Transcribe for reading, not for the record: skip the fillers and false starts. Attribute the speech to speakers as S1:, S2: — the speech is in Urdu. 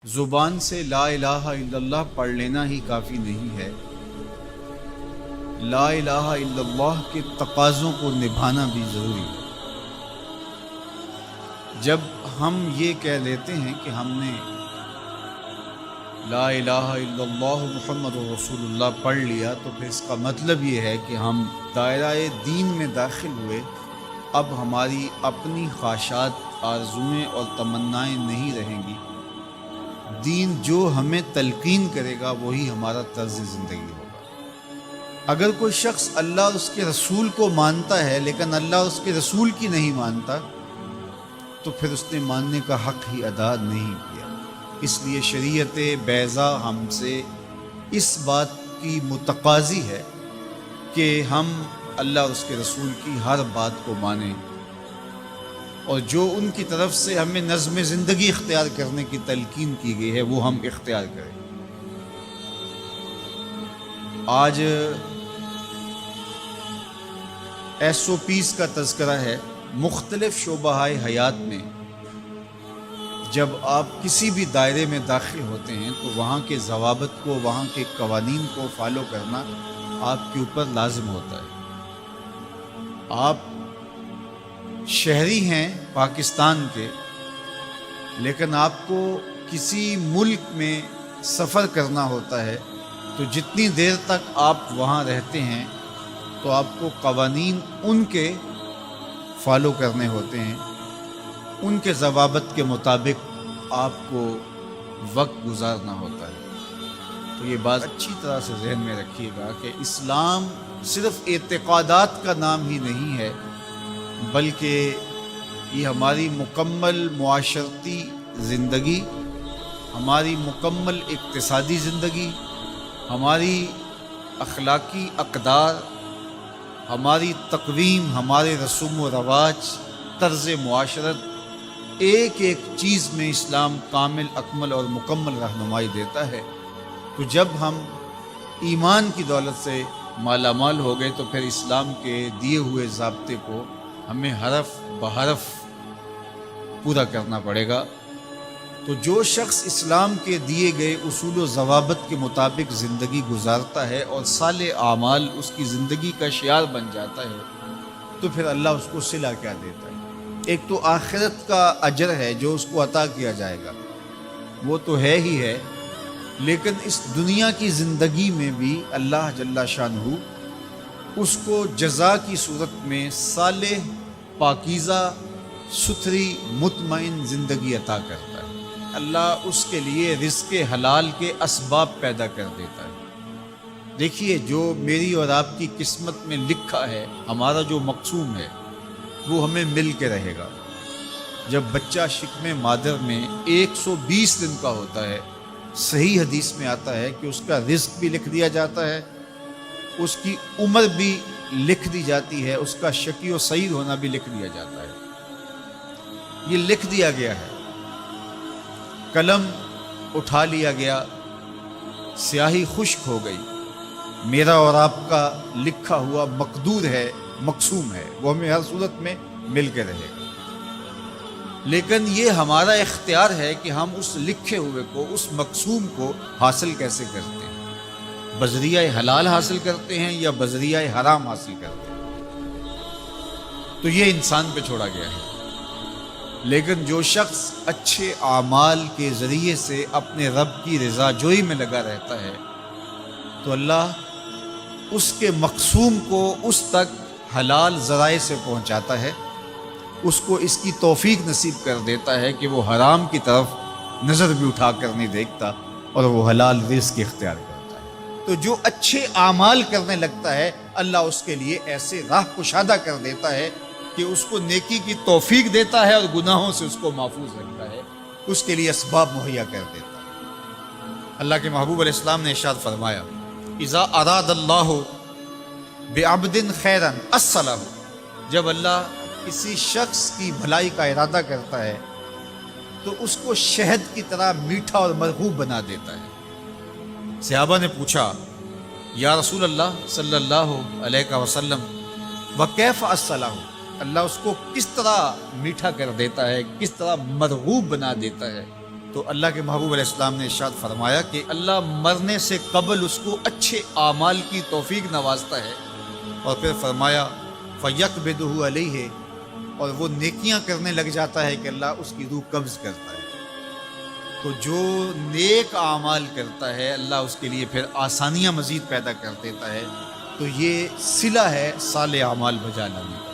S1: زبان سے لا الہ الا اللہ پڑھ لینا ہی کافی نہیں ہے، لا الہ الا اللہ کے تقاضوں کو نبھانا بھی ضروری ہے۔ جب ہم یہ کہہ لیتے ہیں کہ ہم نے لا الہ الا اللہ محمد رسول اللہ پڑھ لیا، تو پھر اس کا مطلب یہ ہے کہ ہم دائرہ دین میں داخل ہوئے، اب ہماری اپنی خواہشات، آرزوئیں اور تمنائیں نہیں رہیں گی، دین جو ہمیں تلقین کرے گا وہی ہمارا طرز زندگی ہوگا۔ اگر کوئی شخص اللہ اور اس کے رسول کو مانتا ہے لیکن اللہ اور اس کے رسول کی نہیں مانتا، تو پھر اس نے ماننے کا حق ہی ادا نہیں کیا۔ اس لیے شریعت بیضا ہم سے اس بات کی متقاضی ہے کہ ہم اللہ اور اس کے رسول کی ہر بات کو مانیں، اور جو ان کی طرف سے ہمیں نظم زندگی اختیار کرنے کی تلقین کی گئی ہے وہ ہم اختیار کریں۔ آج SOPs کا تذکرہ ہے۔ مختلف شعبہ حیات میں جب آپ کسی بھی دائرے میں داخل ہوتے ہیں تو وہاں کے ضوابط کو، وہاں کے قوانین کو فالو کرنا آپ کے اوپر لازم ہوتا ہے۔ آپ شہری ہیں پاکستان کے، لیکن آپ کو کسی ملک میں سفر کرنا ہوتا ہے، تو جتنی دیر تک آپ وہاں رہتے ہیں تو آپ کو قوانین ان کے فالو کرنے ہوتے ہیں، ان کے ضوابط کے مطابق آپ کو وقت گزارنا ہوتا ہے۔ تو یہ بات اچھی طرح سے ذہن میں رکھیے گا کہ اسلام صرف اعتقادات کا نام ہی نہیں ہے، بلکہ یہ ہماری مکمل معاشرتی زندگی، ہماری مکمل اقتصادی زندگی، ہماری اخلاقی اقدار، ہماری تقویم، ہمارے رسوم و رواج، طرز معاشرت، ایک ایک چیز میں اسلام کامل، اکمل اور مکمل رہنمائی دیتا ہے۔ تو جب ہم ایمان کی دولت سے مالا مال ہو گئے تو پھر اسلام کے دیے ہوئے ضابطے کو ہمیں حرف بحرف پورا کرنا پڑے گا۔ تو جو شخص اسلام کے دیے گئے اصول و ضوابط کے مطابق زندگی گزارتا ہے اور صالح اعمال اس کی زندگی کا شعار بن جاتا ہے، تو پھر اللہ اس کو صلہ کیا دیتا ہے؟ ایک تو آخرت کا اجر ہے جو اس کو عطا کیا جائے گا، وہ تو ہے ہی ہے، لیکن اس دنیا کی زندگی میں بھی اللہ جل شانہ اس کو جزا کی صورت میں صالح، پاکیزہ، ستھری، مطمئن زندگی عطا کرتا ہے۔ اللہ اس کے لیے رزق حلال کے اسباب پیدا کر دیتا ہے۔ دیکھیے، جو میری اور آپ کی قسمت میں لکھا ہے، ہمارا جو مقسوم ہے، وہ ہمیں مل کے رہے گا۔ جب بچہ شکم مادر میں 120 دن کا ہوتا ہے، صحیح حدیث میں آتا ہے کہ اس کا رزق بھی لکھ دیا جاتا ہے، اس کی عمر بھی لکھ دی جاتی ہے، اس کا شقی و سعید ہونا بھی لکھ دیا جاتا ہے۔ یہ لکھ دیا گیا ہے، قلم اٹھا لیا گیا، سیاہی خشک ہو گئی، میرا اور آپ کا لکھا ہوا مقدور ہے، مقسوم ہے، وہ ہمیں ہر صورت میں مل کے رہے گا۔ لیکن یہ ہمارا اختیار ہے کہ ہم اس لکھے ہوئے کو، اس مقسوم کو حاصل کیسے کرتے ہیں۔ بذریعہ حلال حاصل کرتے ہیں یا بذریعہ حرام حاصل کرتے ہیں، تو یہ انسان پہ چھوڑا گیا ہے۔ لیکن جو شخص اچھے اعمال کے ذریعے سے اپنے رب کی رضا جوئی میں لگا رہتا ہے، تو اللہ اس کے مقسوم کو اس تک حلال ذرائع سے پہنچاتا ہے، اس کو اس کی توفیق نصیب کر دیتا ہے کہ وہ حرام کی طرف نظر بھی اٹھا کر نہیں دیکھتا اور وہ حلال رزق اختیار کرتا ہے۔ تو جو اچھے اعمال کرنے لگتا ہے، اللہ اس کے لیے ایسے راہ کشادہ کر دیتا ہے کہ اس کو نیکی کی توفیق دیتا ہے اور گناہوں سے اس کو محفوظ رکھتا ہے، اس کے لیے اسباب مہیا کر دیتا ہے۔ اللہ کے محبوب علیہ السلام نے ارشاد فرمایا، اذا اراد اللہ بعبد خیرا اصلہ، جب اللہ کسی شخص کی بھلائی کا ارادہ کرتا ہے تو اس کو شہد کی طرح میٹھا اور مرغوب بنا دیتا ہے۔ صحابہ نے پوچھا، یا رسول اللہ صلی اللہ علیہ وسلم، وکیف اصلہ، اللہ اس کو کس طرح میٹھا کر دیتا ہے، کس طرح مرغوب بنا دیتا ہے؟ تو اللہ کے محبوب علیہ السلام نے ارشاد فرمایا کہ اللہ مرنے سے قبل اس کو اچھے اعمال کی توفیق نوازتا ہے، اور پھر فرمایا فَيَقْبِضُهُ عَلَيْهِ، اور وہ نیکیاں کرنے لگ جاتا ہے کہ اللہ اس کی روح قبض کرتا ہے۔ تو جو نیک اعمال کرتا ہے اللہ اس کے لیے پھر آسانیاں مزید پیدا کر دیتا ہے۔ تو یہ صلہ ہے صالح اعمال بجا لانے کا۔